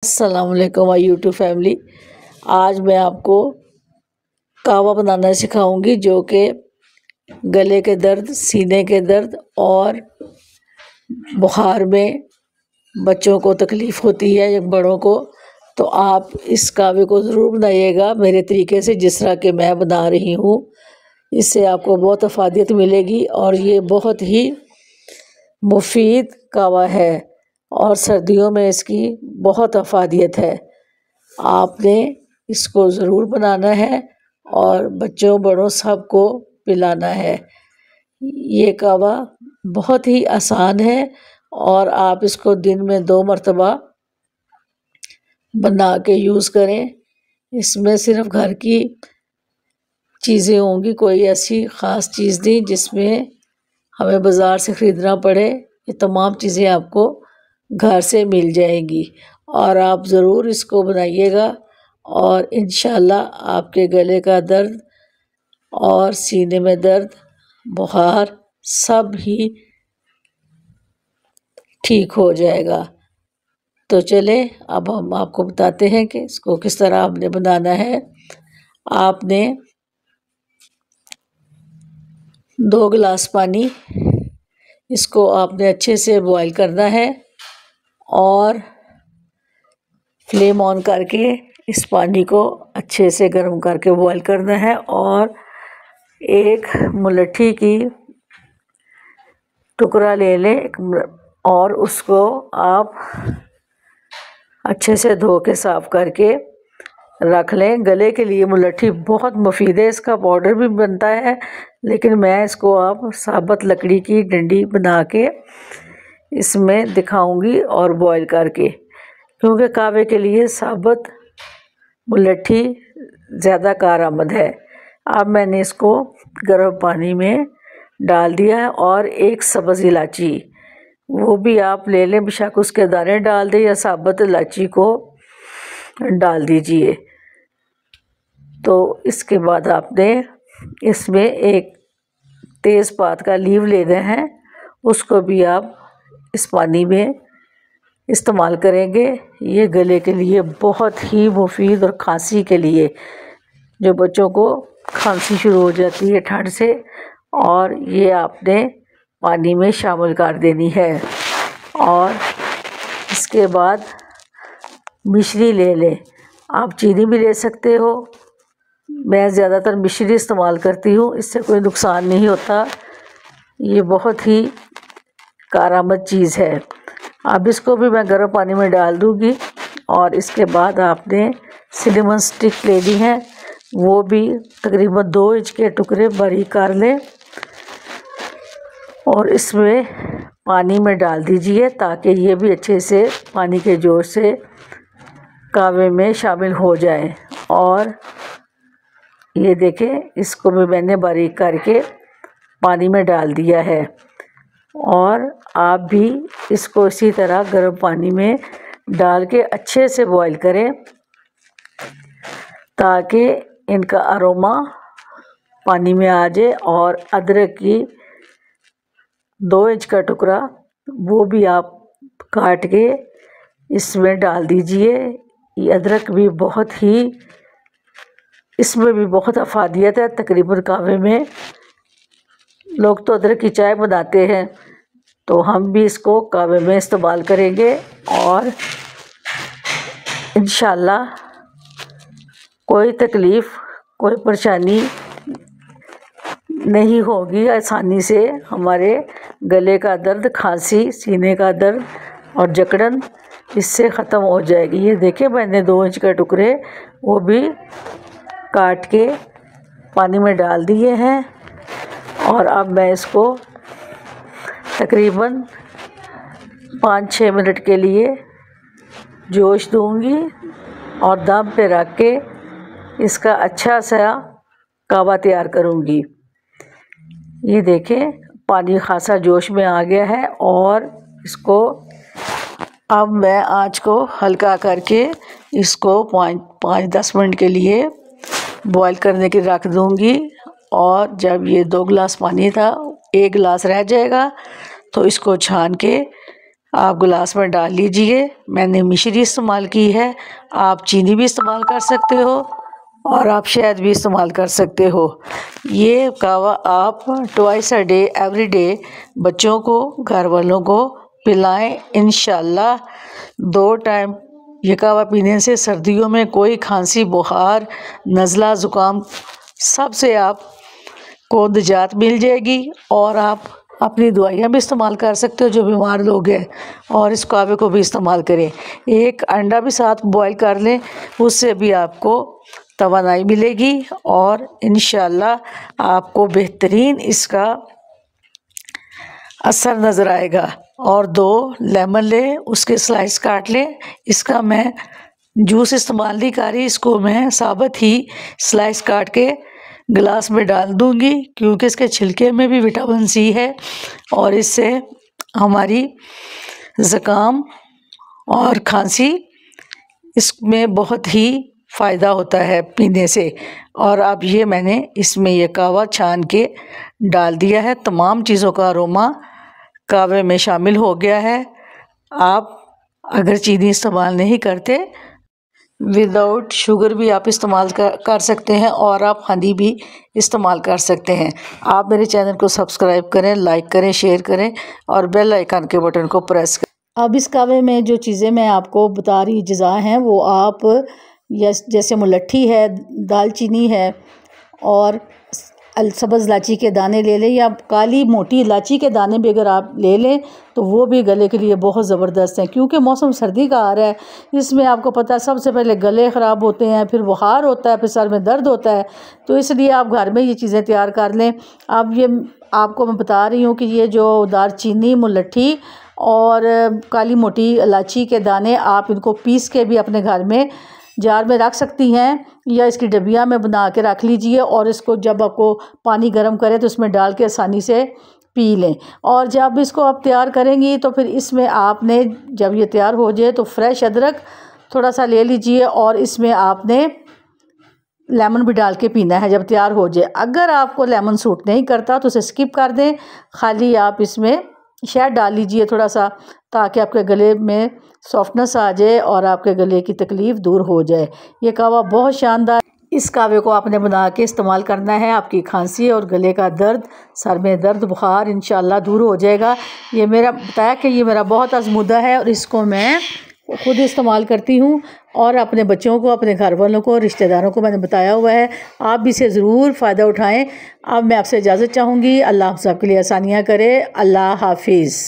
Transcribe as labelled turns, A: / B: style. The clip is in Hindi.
A: अस्सलामुअलैकुम माय यूट्यूब फैमिली। आज मैं आपको कावा बनाना सिखाऊंगी जो कि गले के दर्द, सीने के दर्द और बुखार में बच्चों को तकलीफ़ होती है या बड़ों को, तो आप इस कावे को ज़रूर बनाइएगा मेरे तरीके से जिस तरह के मैं बना रही हूँ। इससे आपको बहुत अफादियत मिलेगी और ये बहुत ही मुफीद कावा है और सर्दियों में इसकी बहुत अफादियत है। आपने इसको ज़रूर बनाना है और बच्चों बड़ों सबको पिलाना है। ये कावा बहुत ही आसान है और आप इसको दिन में 2 मरतबा बना के यूज़ करें। इसमें सिर्फ घर की चीज़ें होंगी, कोई ऐसी ख़ास चीज़ नहीं जिसमें हमें बाज़ार से ख़रीदना पड़े। ये तमाम चीज़ें आपको घर से मिल जाएंगी और आप ज़रूर इसको बनाइएगा और इंशाल्लाह आपके गले का दर्द और सीने में दर्द, बुखार सब ही ठीक हो जाएगा। तो चले अब हम आपको बताते हैं कि इसको किस तरह आपने बनाना है। आपने 2 गिलास पानी, इसको आपने अच्छे से बॉईल करना है और फ्लेम ऑन करके इस पानी को अच्छे से गर्म करके बॉईल करना है और एक मुलट्ठी की टुकड़ा ले लें और उसको आप अच्छे से धो के साफ़ करके रख लें। गले के लिए मुलट्ठी बहुत मुफीद है, इसका पाउडर भी बनता है, लेकिन मैं इसको आप साबुत लकड़ी की डंडी बना के इसमें दिखाऊंगी और बॉईल करके, क्योंकि कावे के लिए साबुत मुलट्ठी ज़्यादा कारआमद है। अब मैंने इसको गर्म पानी में डाल दिया है और एक सब्ज़ इलायची वो भी आप ले लें, बेशक उसके दाने डाल दें या साबुत इलायची को डाल दीजिए। तो इसके बाद आपने इसमें एक तेज़पात का लीव लेना है, उसको भी आप इस पानी में इस्तेमाल करेंगे। ये गले के लिए बहुत ही मुफीद और खांसी के लिए, जो बच्चों को खांसी शुरू हो जाती है ठंड से, और ये आपने पानी में शामिल कर देनी है। और इसके बाद मिश्री ले लें, आप चीनी भी ले सकते हो, मैं ज़्यादातर मिश्री इस्तेमाल करती हूँ, इससे कोई नुकसान नहीं होता, ये बहुत ही कारआमद चीज़ है। अब इसको भी मैं गर्म पानी में डाल दूँगी और इसके बाद आपने सिनेमन स्टिक लेनी है, वो भी तकरीबन 2 इंच के टुकड़े बारीक कर लें और इसमें पानी में डाल दीजिए ताकि ये भी अच्छे से पानी के जोर से कावे में शामिल हो जाए। और ये देखें, इसको भी मैंने बारीक करके पानी में डाल दिया है और आप भी इसको इसी तरह गर्म पानी में डाल के अच्छे से बॉईल करें ताकि इनका अरोमा पानी में आ जाए। और अदरक की 2 इंच का टुकड़ा वो भी आप काट के इसमें डाल दीजिए। ये अदरक भी बहुत ही, इसमें भी बहुत अफादियत है। तकरीबन कावे में लोग तो अदरक की चाय बनाते हैं, तो हम भी इसको कावे में इस्तेमाल करेंगे और इंशाल्लाह कोई तकलीफ़, कोई परेशानी नहीं होगी। आसानी से हमारे गले का दर्द, खांसी, सीने का दर्द और जकड़न इससे ख़त्म हो जाएगी। ये देखिए, मैंने 2 इंच के टुकड़े वो भी काट के पानी में डाल दिए हैं और अब मैं इसको तकरीबन 5-6 मिनट के लिए जोश दूंगी और दम पे रख के इसका अच्छा सा कावा तैयार करूंगी। ये देखें, पानी खासा जोश में आ गया है और इसको अब मैं आँच को हल्का करके इसको 5-10 मिनट के लिए बॉईल करने के रख दूंगी। और जब ये 2 गिलास पानी था, 1 गिलास रह जाएगा तो इसको छान के आप गिलास में डाल लीजिए। मैंने मिश्री इस्तेमाल की है, आप चीनी भी इस्तेमाल कर सकते हो और आप शहद भी इस्तेमाल कर सकते हो। ये कहवा आप twice a day every day बच्चों को, घर वालों को पिलाएं। इंशाल्लाह 2 टाइम ये कहवा पीने से सर्दियों में कोई खांसी, बुखार, नज़ला, ज़ुकाम सब से आपको निजात मिल जाएगी और आप अपनी दवाइयाँ भी इस्तेमाल कर सकते हो जो बीमार लोग हैं, और इस कहवे को भी इस्तेमाल करें। एक अंडा भी साथ बॉईल कर लें, उससे भी आपको तवानाई मिलेगी और इंशाल्लाह आपको बेहतरीन इसका असर नज़र आएगा। और 2 लेमन लें, उसके स्लाइस काट लें। इसका मैं जूस इस्तेमाल नहीं कर रही, इसको मैं साबुत ही स्लाइस काट के गिलास में डाल दूंगी, क्योंकि इसके छिलके में भी विटामिन सी है और इससे हमारी ज़ुकाम और खांसी इसमें बहुत ही फ़ायदा होता है पीने से। और अब ये मैंने इसमें ये कहवा छान के डाल दिया है। तमाम चीज़ों का अरोमा कहवे में शामिल हो गया है। आप अगर चीनी इस्तेमाल नहीं करते, विदाउट शुगर भी आप इस्तेमाल कर सकते हैं और आप हनी भी इस्तेमाल कर सकते हैं। आप मेरे चैनल को सब्सक्राइब करें, लाइक करें, शेयर करें और बेल आइकन के बटन को प्रेस करें। अब इस कहवे में जो चीज़ें मैं आपको बता रही अज्जा हैं वो आप जैसे मुलट्ठी है, दालचीनी है और सब्ज़ इलायची के दाने ले लें, या काली मोटी इलायची के दाने भी अगर आप ले लें तो वो भी गले के लिए बहुत ज़बरदस्त हैं। क्योंकि मौसम सर्दी का आ रहा है, इसमें आपको पता है सबसे पहले गले ख़राब होते हैं, फिर बुखार होता है, फिर सर में दर्द होता है। तो इसलिए आप घर में ये चीज़ें तैयार कर लें। अब ये आपको मैं बता रही हूँ कि ये जो दालचीनी, मुलट्ठी और काली मोटी इलायची के दाने, आप इनको पीस के भी अपने घर में जार में रख सकती हैं या इसकी डबिया में बना के रख लीजिए, और इसको जब आपको पानी गर्म करे तो इसमें डाल के आसानी से पी लें। और जब इसको आप तैयार करेंगी तो फिर इसमें आपने, जब ये तैयार हो जाए तो फ्रेश अदरक थोड़ा सा ले लीजिए और इसमें आपने लेमन भी डाल के पीना है जब तैयार हो जाए। अगर आपको लेमन सूट नहीं करता तो उसे स्किप कर दें, खाली आप इसमें शहद डाल लीजिए थोड़ा सा, ताकि आपके गले में सॉफ्टनेस आ जाए और आपके गले की तकलीफ़ दूर हो जाए। ये कहवा बहुत शानदार। इस कहवे को आपने बना के इस्तेमाल करना है, आपकी खांसी और गले का दर्द, सर में दर्द, बुखार इंशाल्लाह दूर हो जाएगा। ये मेरा बताया कि ये मेरा बहुत आज़मूदा है और इसको मैं खुद इस्तेमाल करती हूँ और अपने बच्चों को, अपने घर वालों को, रिश्तेदारों को मैंने बताया हुआ है। आप भी इसे ज़रूर फ़ायदा उठाएँ। अब मैं आपसे इजाज़त चाहूँगी। अल्लाह आप सबके लिए आसानियाँ करे। अल्लाह हाफिज़।